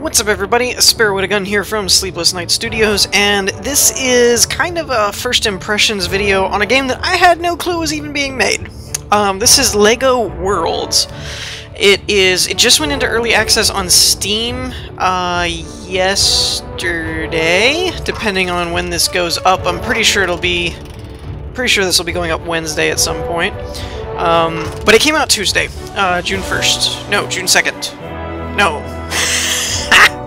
What's up, everybody? Sparrow with a Gun here from Sleepless Studios, and this is kind of a first impressions video on a game that I had no clue was even being made. This is LEGO Worlds. It just went into early access on Steam yesterday, depending on when this goes up. I'm pretty sure this will be going up Wednesday at some point. But it came out Tuesday, June 1st. No, June 2nd. No.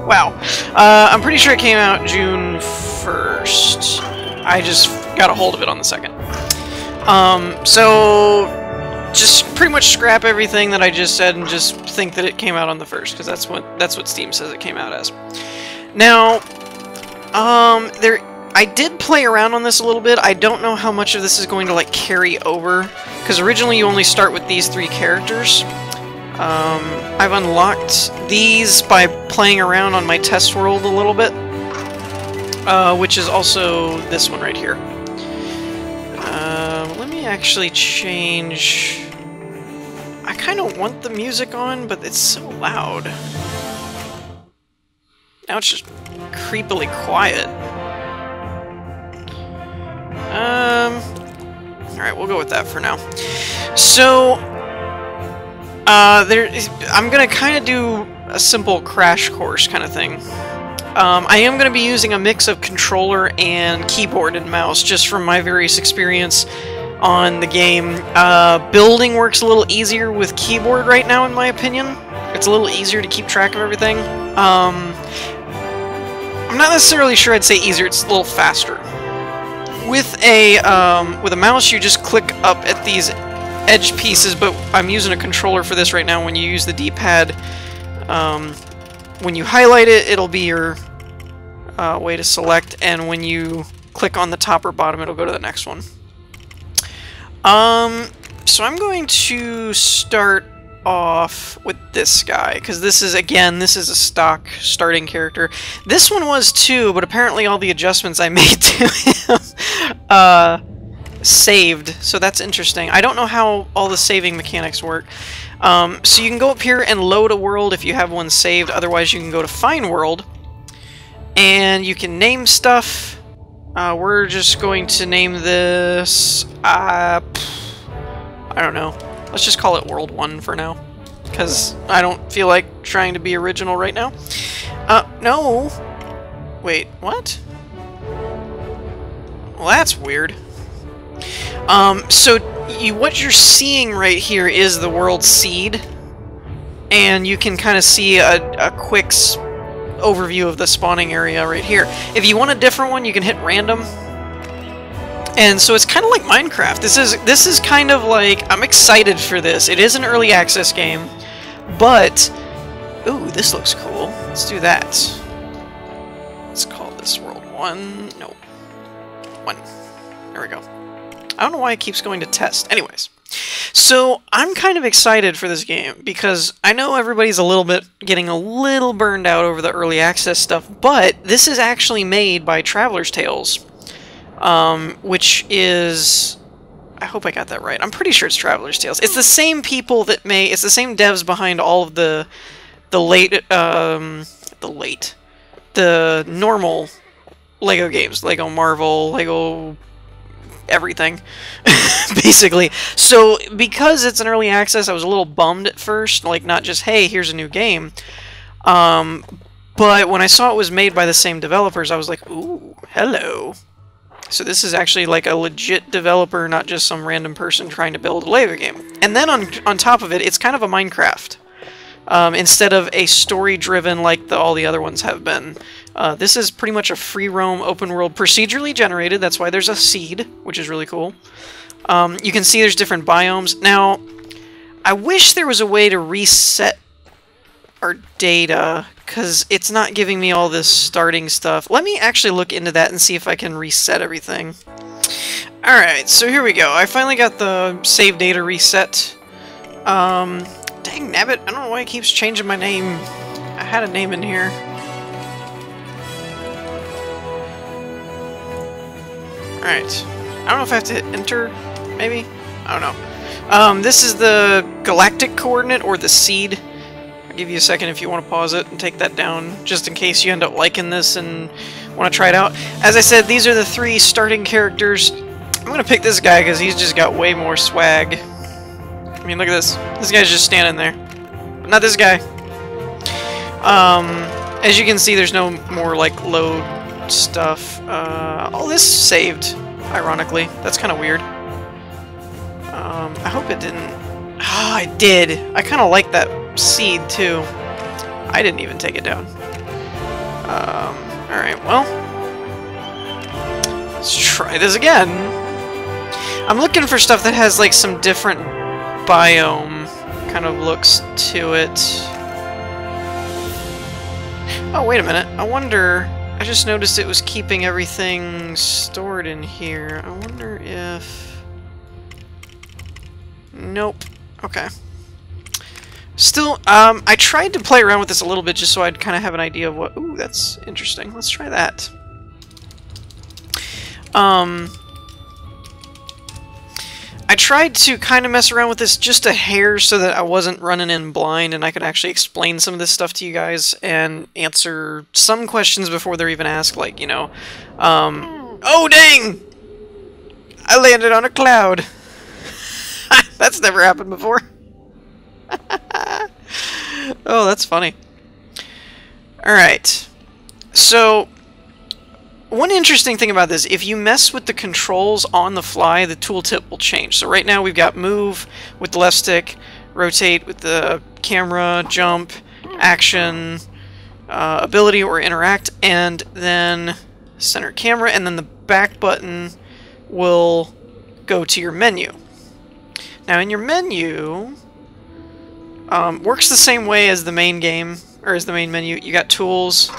Wow. I'm pretty sure it came out June 1st. I just got a hold of it on the 2nd. So just pretty much scrap everything that I just said and just think that it came out on the 1st, because that's what Steam says it came out as. Now, I did play around on this a little bit. I don't know how much of this is going to like carry over, because originally you only start with these 3 characters. I've unlocked these by playing around on my test world a little bit, which is also this one right here. Let me actually change... I kind of want the music on, but it's so loud. Now it's just creepily quiet. Alright, we'll go with that for now. So... I'm gonna kind of do a simple crash course kind of thing. I am gonna be using a mix of controller and keyboard and mouse, just from my various experience on the game. Building works a little easier with keyboard right now, in my opinion. It's a little easier to keep track of everything. I'm not necessarily sure I'd say easier, it's a little faster. With a mouse, you just click up at these edge pieces, but I'm using a controller for this right now. When you use the D-pad, when you highlight it, it'll be your way to select, and when you click on the top or bottom, it'll go to the next one. So I'm going to start off with this guy, because this is a stock starting character. This one was too, but apparently all the adjustments I made to him saved, so that's interesting. I don't know how all the saving mechanics work. So you can go up here and load a world if you have one saved. Otherwise, you can go to Find World, and you can name stuff. We're just going to name this... I don't know. Let's just call it World 1 for now, because I don't feel like trying to be original right now. No! Wait, what? Well, that's weird. So what you're seeing right here is the world seed, and you can kind of see a quick overview of the spawning area right here. If you want a different one, you can hit random, and so it's kind of like Minecraft. This is kind of like, I'm excited for this. It is an early access game, but ooh, this looks cool. Let's do that. Let's call this World 1. No, 1. There we go. I don't know why it keeps going to test. Anyways, so I'm kind of excited for this game, because I know everybody's getting a little burned out over the early access stuff, but this is actually made by Traveler's Tales, which is... I hope I got that right. I'm pretty sure it's Traveler's Tales. It's the same people that it's the same devs behind all of the normal LEGO games. LEGO Marvel, LEGO... everything, basically. So because it's an early access, I was a little bummed at first, like, not just, hey, here's a new game, but when I saw it was made by the same developers, I was like, ooh, hello. So this is actually like a legit developer, not just some random person trying to build a LEGO game. And then on top of it, it's kind of a Minecraft, instead of a story-driven like all the other ones have been. This is pretty much a free roam, open world, procedurally generated. That's why there's a seed, which is really cool. You can see there's different biomes. Now, I wish there was a way to reset our data, because it's not giving me all this starting stuff. Let me actually look into that and see if I can reset everything. Alright, so here we go. I finally got the save data reset. Dang nabbit, I don't know why it keeps changing my name. I had a name in here. Alright. I don't know if I have to hit enter, maybe? I don't know. This is the galactic coordinate, or the seed. I'll give you a second if you want to pause it and take that down, just in case you end up liking this and want to try it out. As I said, these are the 3 starting characters. I'm going to pick this guy because he's just got way more swag. I mean, look at this. This guy's just standing there. But not this guy. As you can see, there's no more, like, load stuff. Oh, this saved, ironically. That's kind of weird. I hope it didn't... Ah, it did! I kind of like that seed, too. I didn't even take it down. Alright, well... let's try this again! I'm looking for stuff that has, like, some different biome kind of looks to it. Oh, wait a minute. I wonder... I just noticed it was keeping everything stored in here. I wonder if... Nope. Okay. Still, I tried to play around with this a little bit just so I'd kind of have an idea of what... Ooh, that's interesting. Let's try that. I tried to kind of mess around with this just a hair so that I wasn't running in blind and I could actually explain some of this stuff to you guys and answer some questions before they're even asked, like, you know, oh dang! I landed on a cloud! That's never happened before. Oh, that's funny. Alright. So... one interesting thing about this, if you mess with the controls on the fly, the tooltip will change. So right now we've got move with the left stick, rotate with the camera, jump, action, ability or interact, and then center camera, and then the back button will go to your menu. Now in your menu, works the same way as the main game, or as the main menu. You got tools,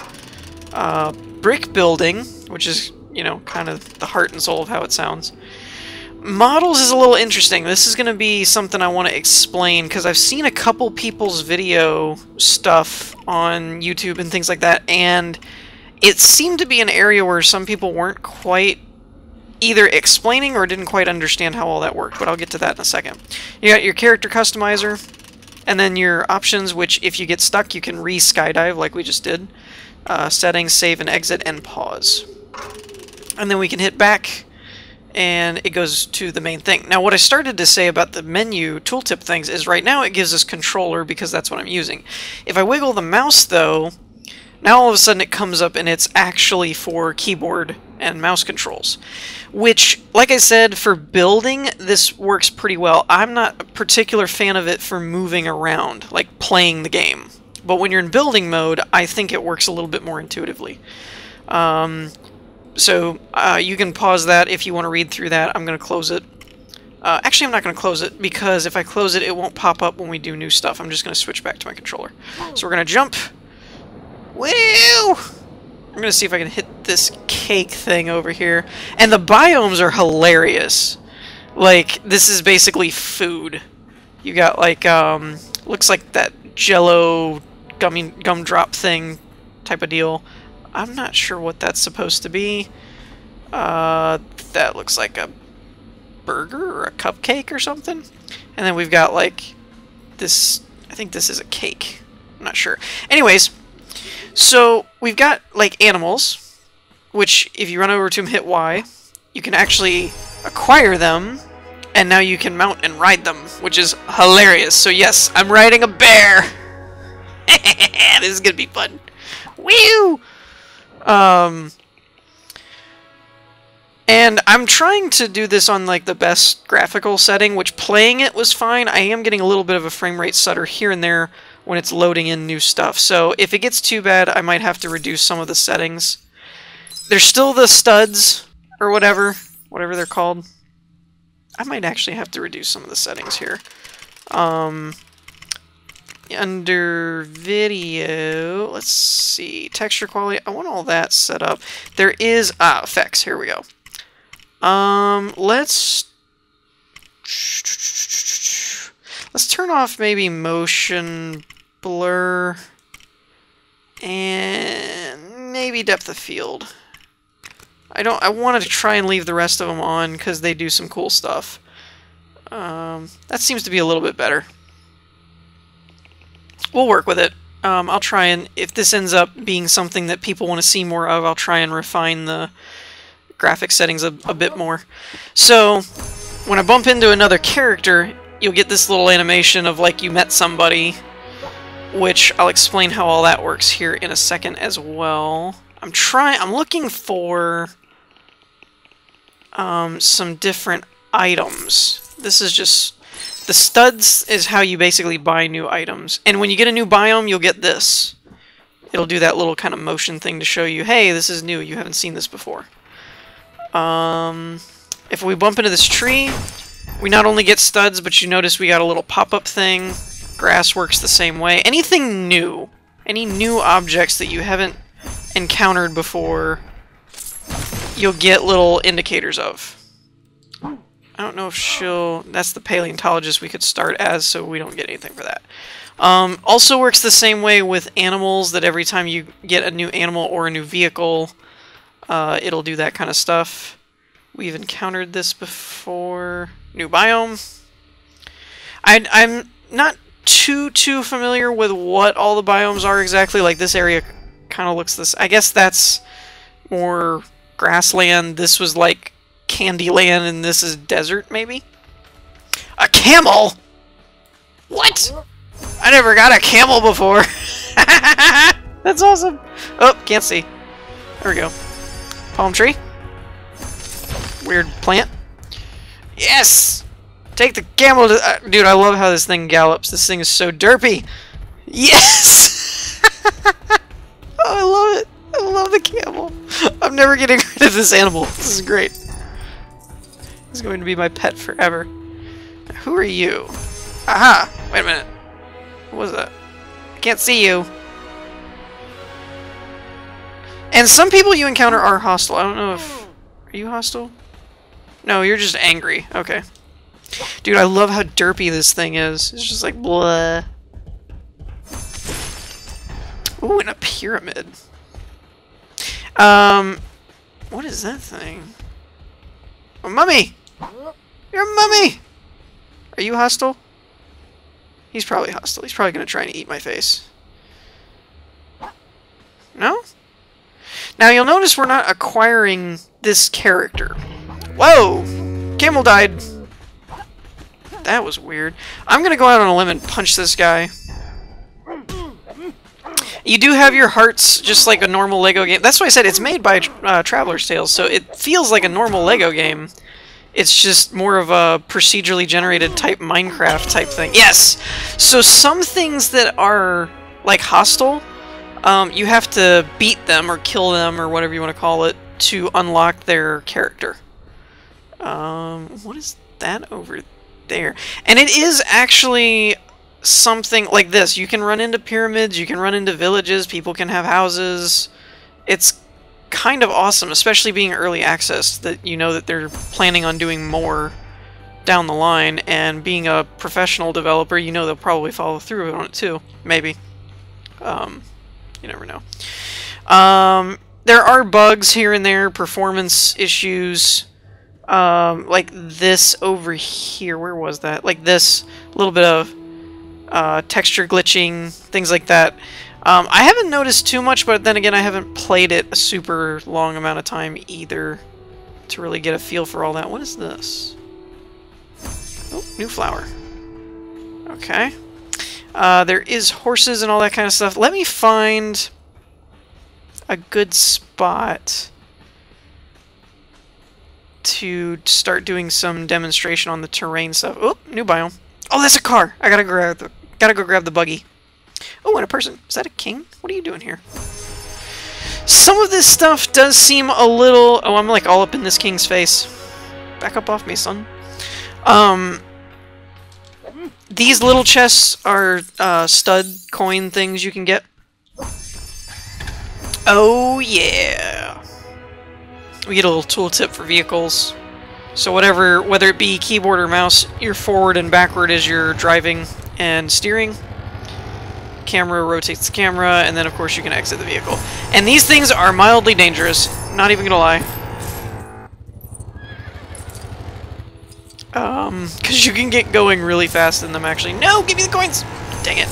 brick building, which is, you know, kind of the heart and soul of how it sounds. Models is a little interesting. This is going to be something I want to explain, because I've seen a couple people's video stuff on YouTube and things like that, and it seemed to be an area where some people weren't quite either explaining or didn't quite understand how all that worked, but I'll get to that in a second. You got your character customizer, and then your options, which if you get stuck, you can re-skydive like we just did. Settings, save and exit, and pause. And then we can hit back, and it goes to the main thing. Now, what I started to say about the menu tooltip things is right now it gives us controller because that's what I'm using. If I wiggle the mouse, though, now all of a sudden it comes up and it's actually for keyboard and mouse controls. Which, like I said, for building, this works pretty well. I'm not a particular fan of it for moving around, like playing the game. But when you're in building mode, I think it works a little bit more intuitively. So you can pause that if you want to read through that. I'm going to close it. Actually, I'm not going to close it, because if I close it, it won't pop up when we do new stuff. I'm just going to switch back to my controller. So we're going to jump. Woo! I'm going to see if I can hit this cake thing over here. And the biomes are hilarious. Like, this is basically food. You got, like, looks like that Jello gumdrop thing type of deal. I'm not sure what that's supposed to be. That looks like a burger or a cupcake or something. And then we've got, like, this... I think this is a cake. I'm not sure. Anyways, so we've got, like, animals, which if you run over to them, hit Y, you can actually acquire them, and now you can mount and ride them, which is hilarious. So yes, I'm riding a bear! This is gonna be fun. Woo! And I'm trying to do this on, like, the best graphical setting, which playing it was fine. I am getting a little bit of a frame rate stutter here and there when it's loading in new stuff. So if it gets too bad, I might have to reduce some of the settings. There's still the studs, or whatever they're called. I might actually have to reduce some of the settings here. Under video, let's see, texture quality, I want all that set up. There is, effects, here we go. Let's turn off maybe motion blur, and maybe depth of field. I wanted to try and leave the rest of them on, because they do some cool stuff. That seems to be a little bit better. We'll work with it. I'll try and, if this ends up being something that people want to see more of, I'll try and refine the graphic settings a bit more. So, when I bump into another character, you'll get this little animation of like you met somebody, which I'll explain how all that works here in a second as well. I'm looking for some different items. This is just... The studs is how you basically buy new items. And when you get a new biome, you'll get this. It'll do that little kind of motion thing to show you, hey, this is new, you haven't seen this before. If we bump into this tree, we not only get studs, but you notice we got a little pop-up thing. Grass works the same way. Anything new, any new objects that you haven't encountered before, you'll get little indicators of. I don't know if she'll... That's the paleontologist we could start as, so we don't get anything for that. Also works the same way with animals, that every time you get a new animal or a new vehicle, it'll do that kind of stuff. We've encountered this before. New biome. I'm not too familiar with what all the biomes are exactly. Like, this area kind of looks this... I guess that's more grassland. This was like Candyland, and this is desert, maybe? A camel?! What?! I never got a camel before! That's awesome! Oh, can't see. There we go. Palm tree. Weird plant. Yes! Take the camel to... dude, I love how this thing gallops. This thing is so derpy! Yes! Oh, I love it! I love the camel! I'm never getting rid of this animal. This is great. He's going to be my pet forever. Who are you? Aha! Wait a minute. What was that? I can't see you. And some people you encounter are hostile. I don't know if... Are you hostile? No, you're just angry. Okay. Dude, I love how derpy this thing is. It's just like, blah. Ooh, and a pyramid. What is that thing? Oh, mummy! You're a mummy! Are you hostile? He's probably hostile. He's probably gonna try and eat my face. No? Now you'll notice we're not acquiring this character. Whoa! Camel died! That was weird. I'm gonna go out on a limb and punch this guy. You do have your hearts just like a normal Lego game. That's why I said it's made by Traveler's Tales, so it feels like a normal Lego game. It's just more of a procedurally generated type Minecraft type thing. Yes! So some things that are like hostile, you have to beat them or kill them or whatever you want to call it to unlock their character. What is that over there? And it is actually something like this. You can run into pyramids, you can run into villages, people can have houses. It's kind of awesome, especially being early access, that you know that they're planning on doing more down the line, and being a professional developer, you know they'll probably follow through on it too. Maybe. You never know. There are bugs here and there, performance issues, like this over here. Where was that? Like this, a little bit of texture glitching, things like that. I haven't noticed too much, but then again, I haven't played it a super long amount of time either to really get a feel for all that. What is this? Oh, new flower. Okay. There is horses and all that kind of stuff. Let me find a good spot to start doing some demonstration on the terrain stuff. Oh, new biome. Oh, that's a car. I gotta go grab the buggy. Oh, and a person. Is that a king? What are you doing here? Some of this stuff does seem a little... Oh, I'm like all up in this king's face. Back up off me, son. These little chests are stud coin things you can get. Oh, yeah. We get a little tooltip for vehicles. So whether it be keyboard or mouse, you're forward and backward as you're driving and steering. Camera rotates the camera, and then of course you can exit the vehicle. And these things are mildly dangerous, not even gonna lie. Because you can get going really fast in them, actually. No! Give me the coins! Dang it.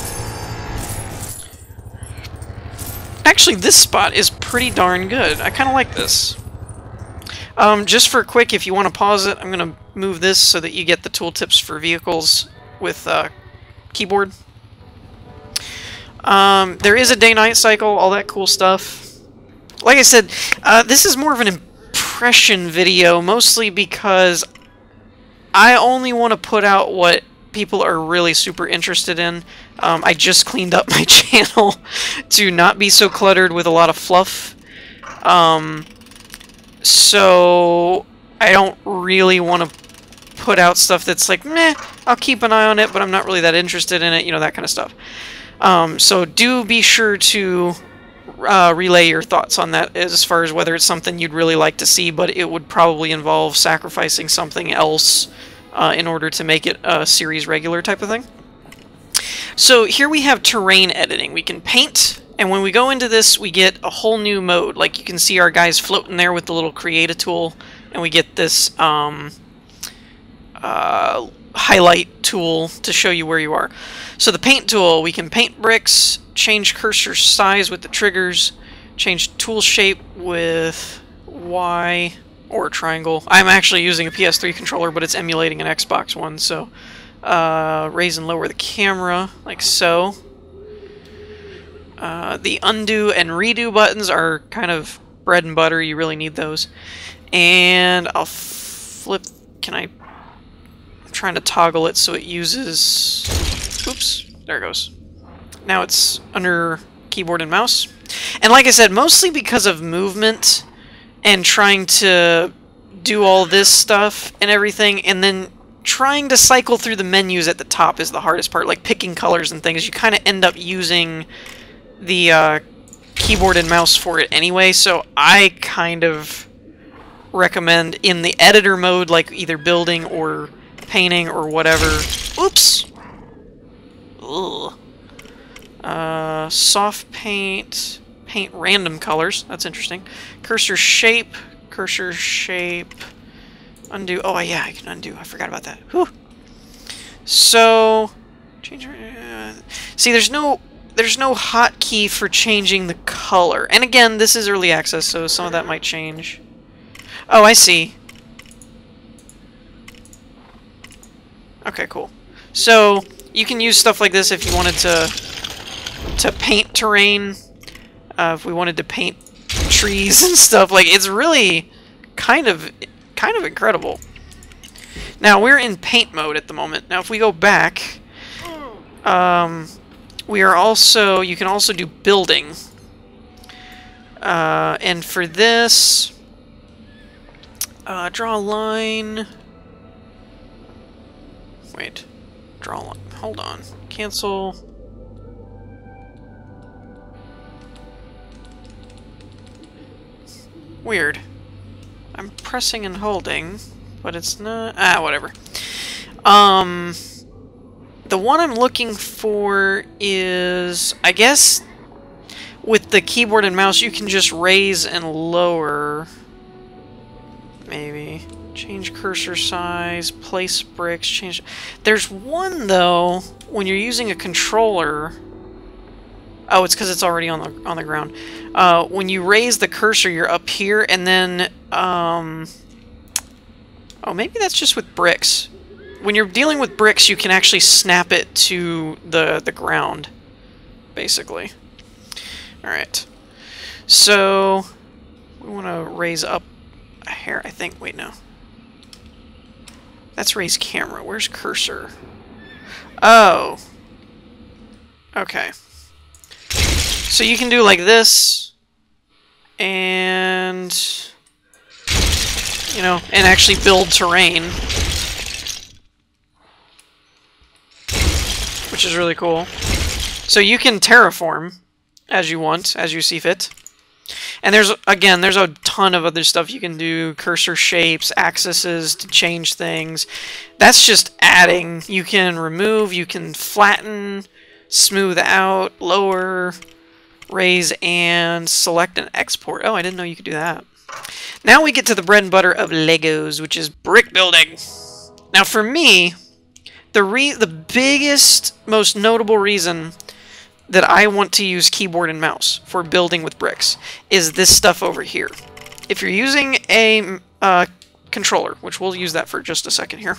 actually, this spot is pretty darn good. I kind of like this. Just for quick, if you want to pause it, I'm going to move this so that you get the tooltips for vehicles with keyboard. There is a day-night cycle, all that cool stuff. Like I said, this is more of an impression video, mostly because I only want to put out what people are really super interested in. I just cleaned up my channel to not be so cluttered with a lot of fluff. So I don't really want to put out stuff that's like, meh, I'll keep an eye on it, but I'm not really that interested in it, you know, that kind of stuff. So do be sure to relay your thoughts on that as far as whether it's something you'd really like to see, but it would probably involve sacrificing something else in order to make it a series regular type of thing. So here we have terrain editing. We can paint, and when we go into this, we get a whole new mode. Like you can see our guys floating there with the little create tool, and we get this highlight tool to show you where you are. So the paint tool, we can paint bricks, change cursor size with the triggers, change tool shape with Y or triangle. I'm actually using a PS3 controller, but it's emulating an Xbox one, so raise and lower the camera, like so. The undo and redo buttons are kind of bread and butter, you really need those. And I'll flip, I'm trying to toggle it so it uses, oops, there it goes. Now it's under keyboard and mouse. And like I said, mostly because of movement and trying to do all this stuff and everything, and then trying to cycle through the menus at the top is the hardest part, like picking colors and things. You kind of end up using the keyboard and mouse for it anyway, so I kind of recommend in the editor mode, like either building or painting or whatever. Oops! Ugh. Soft paint, paint random colors, that's interesting. Cursor shape, undo, oh yeah, I can undo, I forgot about that. Whew. So, change, see there's no hotkey for changing the color. And again, this is early access, so some of that might change. Oh, I see. Okay, cool. So, you can use stuff like this if you wanted to paint terrain. If we wanted to paint trees and stuff, like, it's really kind of incredible. Now, we're in paint mode at the moment. Now, if we go back, we are also, you can also do building. And for this, draw a line. Wait, draw a line. Hold on. Cancel. Weird. I'm pressing and holding, but it's not. Ah, whatever. The one I'm looking for is, I guess, with the keyboard and mouse, you can just raise and lower. Maybe. Change cursor size, place bricks, change... There's one, though, when you're using a controller... Oh, it's because it's already on the ground. When you raise the cursor, you're up here, and then... Oh, maybe that's just with bricks. When you're dealing with bricks, you can actually snap it to the ground, basically. Alright. So, we want to raise up a hair, I think. Wait, no. That's raise camera. Where's cursor? Oh. Okay. So you can do like this, and, you know, and actually build terrain, which is really cool. So you can terraform as you want, as you see fit. And there's a ton of other stuff you can do. Cursor shapes, axes to change things. That's just adding. You can remove, you can flatten, smooth out, lower, raise, and select and export. Oh, I didn't know you could do that. Now we get to the bread and butter of Legos, which is brick building. Now for me, the biggest, most notable reason that I want to use keyboard and mouse for building with bricks is this stuff over here. If you're using a controller, which we'll use that for just a second here.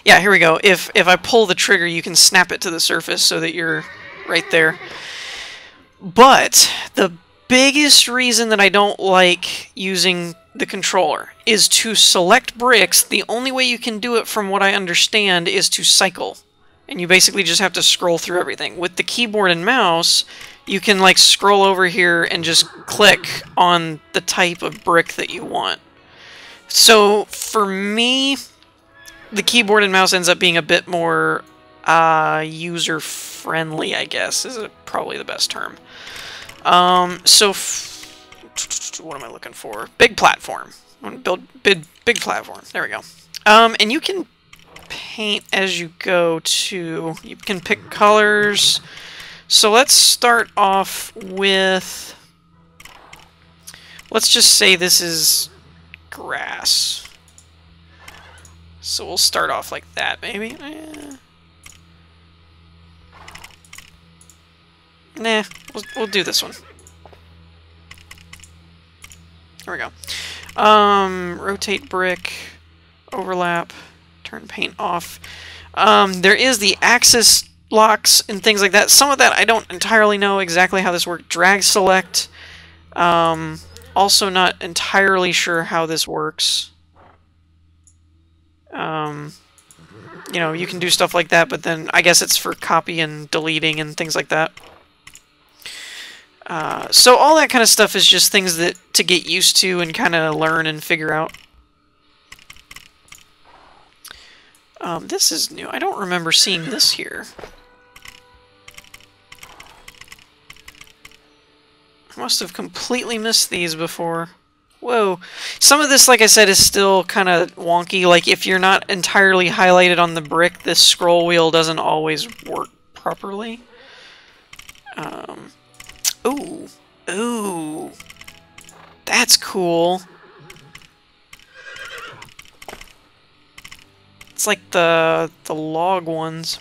Yeah, here we go. If I pull the trigger, you can snap it to the surface so that you're right there. But the biggest reason that I don't like using the controller is to select bricks. The only way you can do it, from what I understand, is to cycle. And you basically just have to scroll through everything. With the keyboard and mouse, you can like scroll over here and just click on the type of brick that you want. So for me, the keyboard and mouse ends up being a bit more user-friendly, I guess, is probably the best term. So what am I looking for? Big platform. I want to build big platform. There we go. And you can paint as you go too. You can pick colors. So let's start off with, let's just say this is grass. So we'll start off like that, maybe. Nah, we'll do this one. There we go. Rotate brick, overlap, turn paint off. There is the axis locks and things like that. Some of that I don't entirely know exactly how this works. Drag select. Also not entirely sure how this works. You know, you can do stuff like that, but then I guess it's for copy and deleting and things like that. So all that kind of stuff is just things that to get used to and kind of learn and figure out. This is new. I don't remember seeing this here. I must have completely missed these before. Whoa. Some of this, like I said, is still kind of wonky. Like, if you're not entirely highlighted on the brick, this scroll wheel doesn't always work properly. Ooh. Ooh. That's cool. It's like the log ones.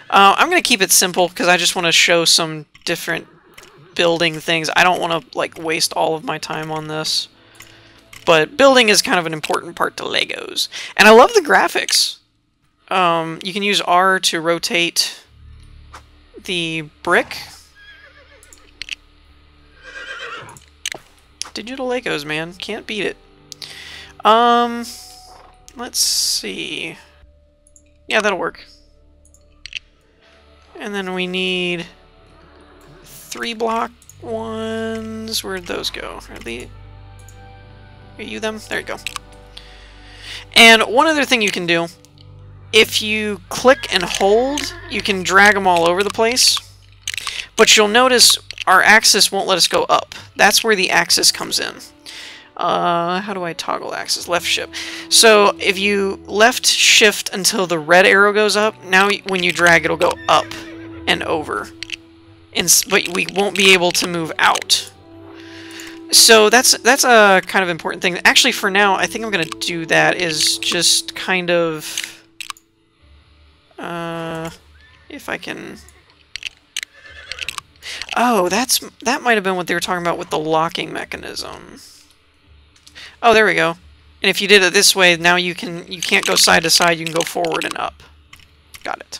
I'm going to keep it simple because I just want to show some different building things. I don't want to like waste all of my time on this. But building is kind of an important part to Legos. And I love the graphics. You can use R to rotate the brick. Digital Legos, man. Can't beat it. Let's see. Yeah, that'll work. And then we need 3 block ones. Where'd those go? Are you them? There you go. And one other thing you can do, if you click and hold, you can drag them all over the place. But you'll notice our axis won't let us go up. That's where the axis comes in. How do I toggle axis? Left shift. So if you left shift until the red arrow goes up, now when you drag, it'll go up and over. But we won't be able to move out. So that's a kind of important thing. Actually, for now, I think I'm going to do that is just kind of... if I can... Oh, that might have been what they were talking about with the locking mechanism. Oh, there we go. And if you did it this way, now you can't go side to side, you can go forward and up. Got it.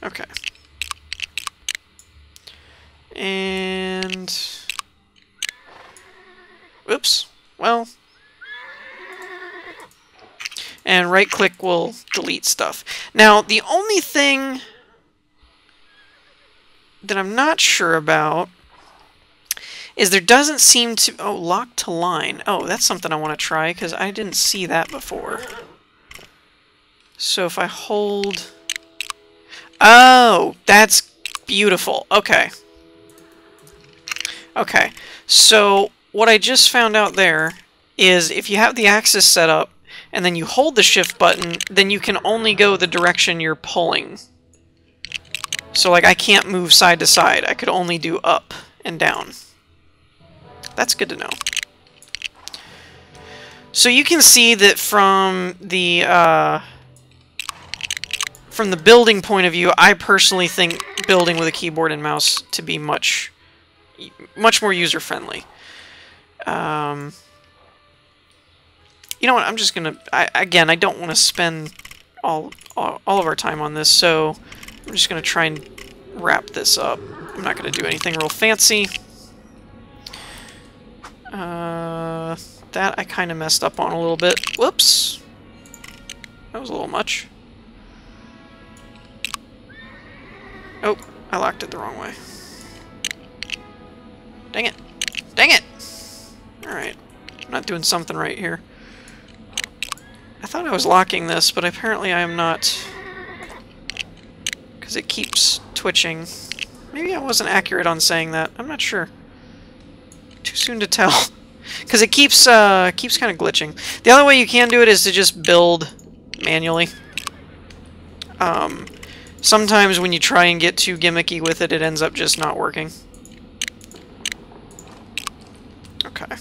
Okay. And... Oops. Well... And right-click will delete stuff. Now, the only thing that I'm not sure about is there doesn't seem to... Oh, lock to line. Oh, that's something I want to try, because I didn't see that before. So if I hold... Oh, that's beautiful. Okay. Okay. So what I just found out there is if you have the axis set up, and then you hold the shift button, then you can only go the direction you're pulling. So, like, I can't move side to side. I could only do up and down. That's good to know. So you can see that from the from the building point of view, I personally think building with a keyboard and mouse to be much more user-friendly. You know what? I'm just gonna. Again, I don't want to spend all of our time on this, so I'm just gonna try and wrap this up. I'm not gonna do anything real fancy. That I kind of messed up on a little bit. Whoops. That was a little much. Oh, I locked it the wrong way. Dang it. Dang it! Alright. I'm not doing something right here. I thought I was locking this, but apparently I am not. Because it keeps twitching. Maybe I wasn't accurate on saying that. I'm not sure. Too soon to tell. Because it keeps kind of glitching. The other way you can do it is to just build manually. Sometimes when you try and get too gimmicky with it, it ends up just not working. Okay.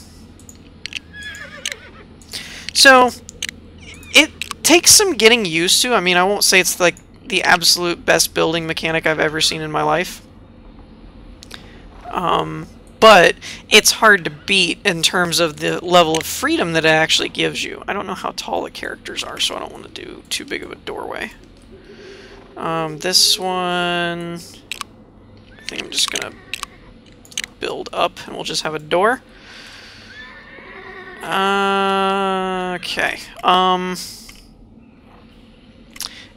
So, it takes some getting used to. I mean, I won't say it's like the absolute best building mechanic I've ever seen in my life. But it's hard to beat in terms of the level of freedom that it actually gives you. I don't know how tall the characters are, so I don't want to do too big of a doorway. This one, I think I'm just gonna build up and we'll just have a door. Okay.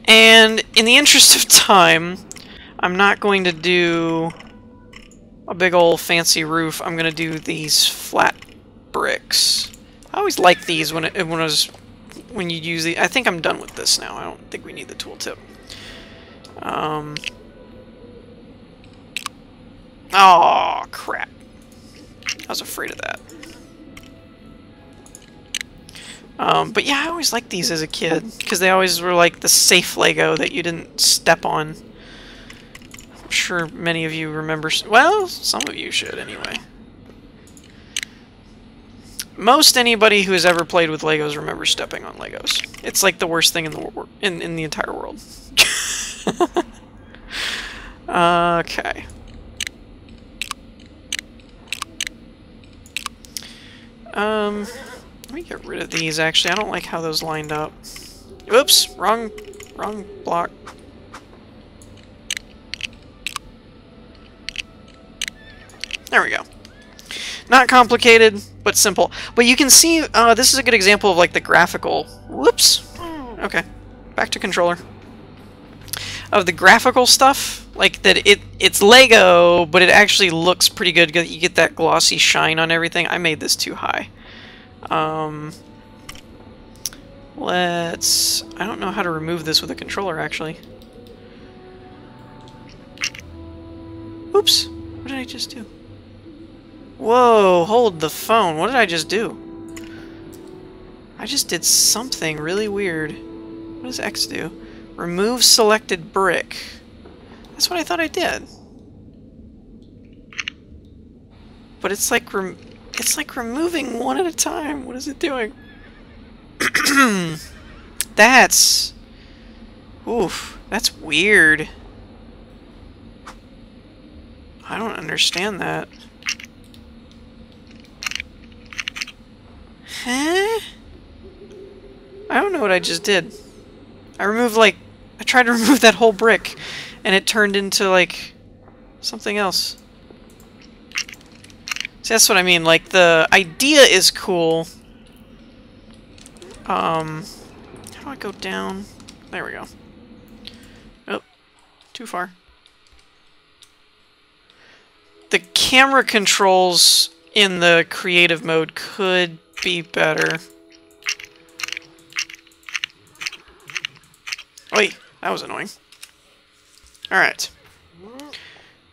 And in the interest of time, I'm not going to do a big old fancy roof. I'm gonna do these flat bricks. I always like these when you use the. I think I'm done with this now. I don't think we need the tooltip. Oh crap! I was afraid of that. But yeah, I always liked these as a kid because they always were like the safe Lego that you didn't step on. I'm sure many of you remember. Well, some of you should anyway. Most anybody who has ever played with Legos remembers stepping on Legos. It's like the worst thing in the in the entire world. Okay. Let me get rid of these. Actually, I don't like how those lined up. Oops, wrong block. There we go. Not complicated, but simple. But you can see, this is a good example of like the graphical. Whoops. Okay, back to controller. Of the graphical stuff, like that it's Lego, but it actually looks pretty good. You get that glossy shine on everything. I made this too high. I don't know how to remove this with a controller, actually. Oops, what did I just do? Whoa, hold the phone. What did I just do? I just did something really weird. What does X do? Remove selected brick. That's what I thought I did. But it's like removing one at a time. What is it doing? That's... Oof, that's weird. I don't understand that. Huh? I don't know what I just did. I tried to remove that whole brick, and it turned into, like, something else. See, that's what I mean, like, the idea is cool. How do I go down? There we go. Oh, too far. The camera controls in the creative mode could be better. Oi, that was annoying. Alright.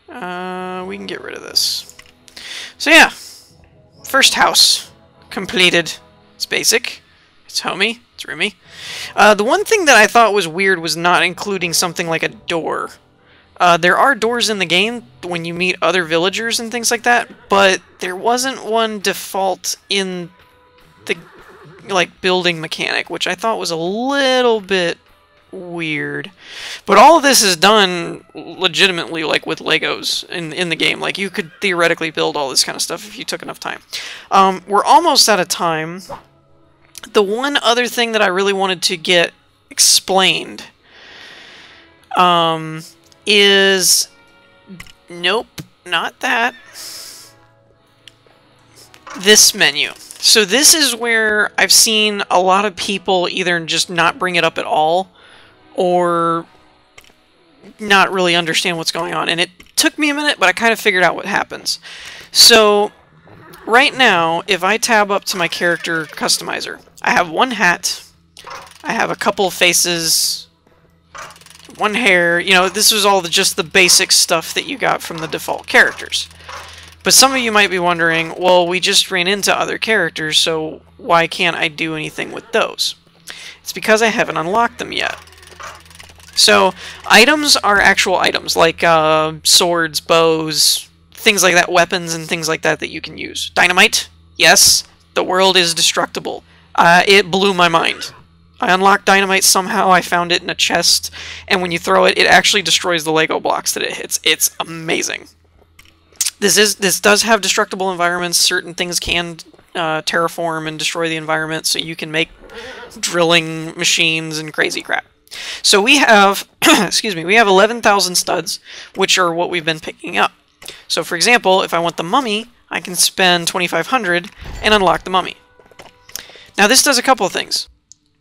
We can get rid of this. So yeah, first house completed. It's basic. It's homey. It's roomy. The one thing that I thought was weird was not including something like a door. There are doors in the game when you meet other villagers and things like that, but there wasn't one default in the building mechanic, which I thought was a little bit weird. But all of this is done legitimately, like with Legos in the game. Like you could theoretically build all this kind of stuff if you took enough time. We're almost out of time. The one other thing that I really wanted to get explained is... Nope, not that. This menu. So this is where I've seen a lot of people either just not bring it up at all or not really understand what's going on. And it took me a minute, but I kind of figured out what happens. So right now, if I tab up to my character customizer, I have one hat, I have a couple faces, one hair. You know, this was all just the basic stuff that you got from the default characters. But some of you might be wondering, well, we just ran into other characters, so why can't I do anything with those? It's because I haven't unlocked them yet. So, items are actual items, like swords, bows, things like that, weapons and things like that that you can use. Dynamite? Yes, the world is destructible. It blew my mind. I unlocked dynamite somehow, I found it in a chest, and when you throw it, it actually destroys the Lego blocks that it hits. It's amazing. This does have destructible environments. Certain things can terraform and destroy the environment, so you can make drilling machines and crazy crap. So we have, excuse me, we have 11,000 studs, which are what we've been picking up. So for example, if I want the mummy, I can spend 2,500 and unlock the mummy. Now this does a couple of things.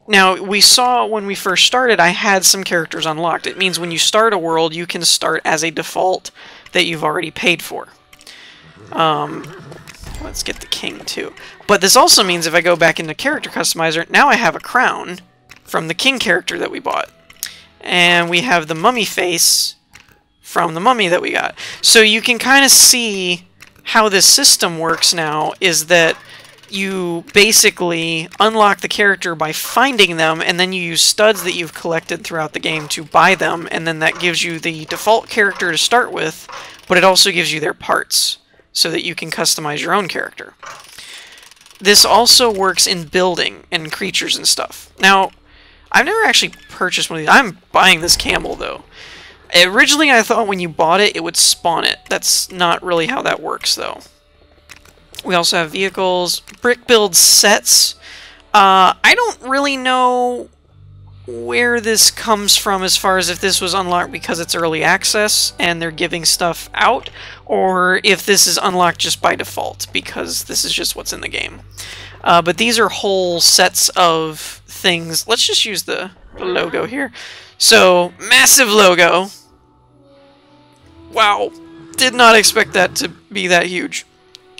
Now, we saw when we first started, I had some characters unlocked. It means when you start a world, you can start as a default that you've already paid for. Let's get the king too. But this also means if I go back into character customizer, now I have a crown from the king character that we bought. And we have the mummy face from the mummy that we got. So you can kind of see how this system works now is that you basically unlock the character by finding them, and then you use studs that you've collected throughout the game to buy them, and then that gives you the default character to start with, but it also gives you their parts, so that you can customize your own character. This also works in building and creatures and stuff. Now, I've never actually purchased one of these. I'm buying this camel, though. Originally, I thought when you bought it, it would spawn it. That's not really how that works, though. We also have vehicles, brick build sets. I don't really know where this comes from as far as if this was unlocked because it's early access and they're giving stuff out, or if this is unlocked just by default because this is just what's in the game. But these are whole sets of things. Let's just use the logo here. So, massive logo. Wow. Did not expect that to be that huge.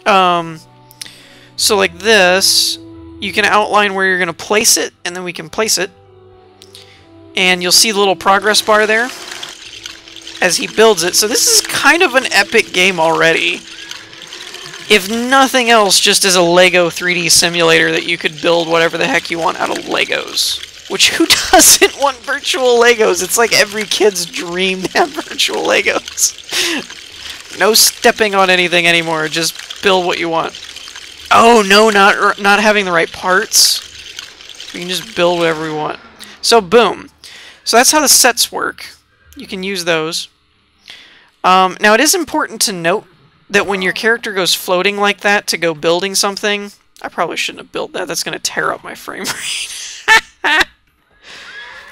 So like this, you can outline where you're going to place it, and then we can place it. And you'll see the little progress bar there as he builds it. So this is kind of an epic game already. If nothing else, just as a Lego 3D simulator that you could build whatever the heck you want out of Legos. Which, who doesn't want virtual Legos? It's like every kid's dream to have virtual Legos. No stepping on anything anymore, just build what you want. Oh no, not having the right parts. We can just build whatever we want. So boom. So that's how the sets work. You can use those. Now it is important to note that when your character goes floating like that to go building something, I probably shouldn't have built that. That's going to tear up my frame rate.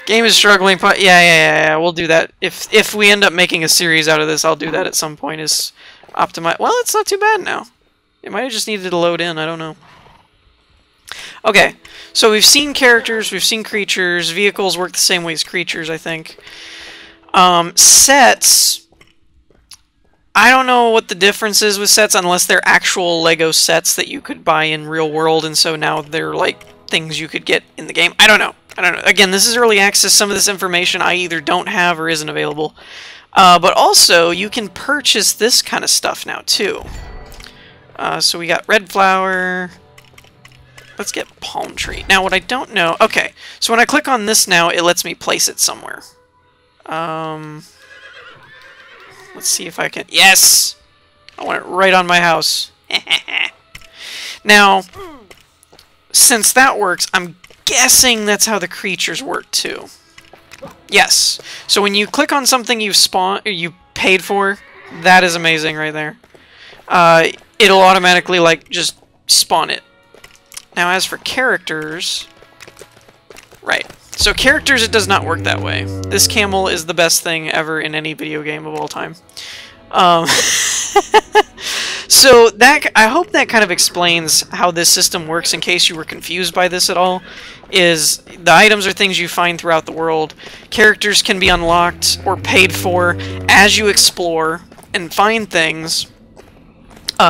Game is struggling. Yeah, we'll do that. If we end up making a series out of this, I'll do that at some point. Is optimize. Well, it's not too bad now. It might have just needed to load in. I don't know. Okay, so we've seen characters, we've seen creatures. Vehicles work the same way as creatures, I think. Sets. I don't know what the difference is with sets unless they're actual Lego sets that you could buy in real world, and so now they're like things you could get in the game. I don't know. Again, this is early access. Some of this information I either don't have or isn't available. But also, you can purchase this kind of stuff now, too. So we got red flower. Let's get palm tree. Now, what I don't know... Okay, so when I click on this now, it lets me place it somewhere. Let's see if I can... Yes! I want it right on my house. Now, since that works, I'm guessing that's how the creatures work, too. Yes. So when you click on something you paid for, that is amazing right there. It'll automatically like just spawn it. Now as for characters, right. So characters, it does not work that way. This camel is the best thing ever in any video game of all time. So that, I hope that kind of explains how this system works in case you were confused by this at all. Is the items are things you find throughout the world. Characters can be unlocked or paid for as you explore and find things,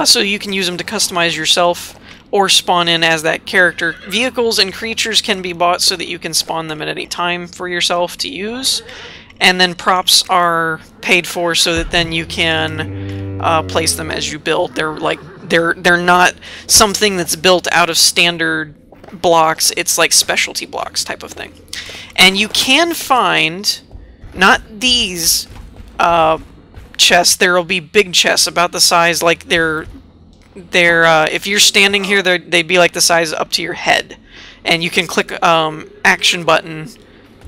so you can use them to customize yourself or spawn in as that character. Vehicles and creatures can be bought so that you can spawn them at any time for yourself to use. And then props are paid for so that then you can place them as you build. They're like they're not something that's built out of standard blocks. It's like specialty blocks type of thing. And you can find not these chests. There will be big chests about the size like they're if you're standing here, they'd be like the size up to your head, and you can click action button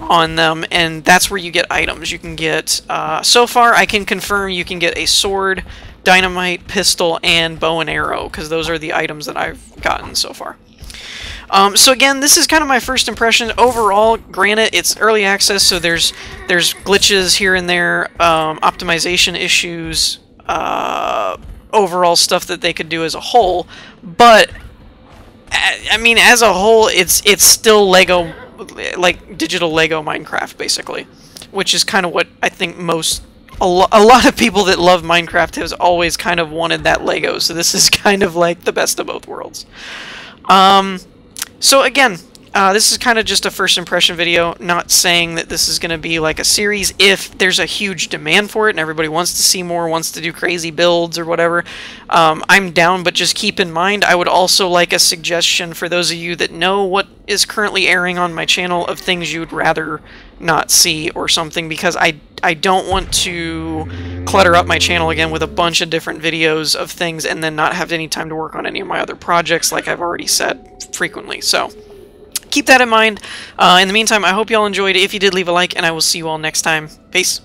on them, and that's where you get items. You can get, so far I can confirm you can get a sword, dynamite, pistol, and bow and arrow, because those are the items that I've gotten so far. So again, this is kind of my first impression. Overall, granted, it's early access, so there's glitches here and there, optimization issues, overall stuff that they could do as a whole, but I mean, as a whole, it's still Lego, like digital Lego Minecraft, basically, which is kind of what I think a lot of people that love Minecraft has always kind of wanted, that Lego. So this is kind of like the best of both worlds. So again, this is kind of just a first impression video, not saying that this is going to be like a series. If there's a huge demand for it and everybody wants to see more, wants to do crazy builds or whatever, I'm down, but just keep in mind, I would also like a suggestion for those of you that know what is currently airing on my channel of things you'd rather not see or something, because I don't want to clutter up my channel again with a bunch of different videos of things and then not have any time to work on any of my other projects, like I've already said frequently. So keep that in mind. In the meantime, I hope you all enjoyed. If you did, leave a like, and I will see you all next time. Peace.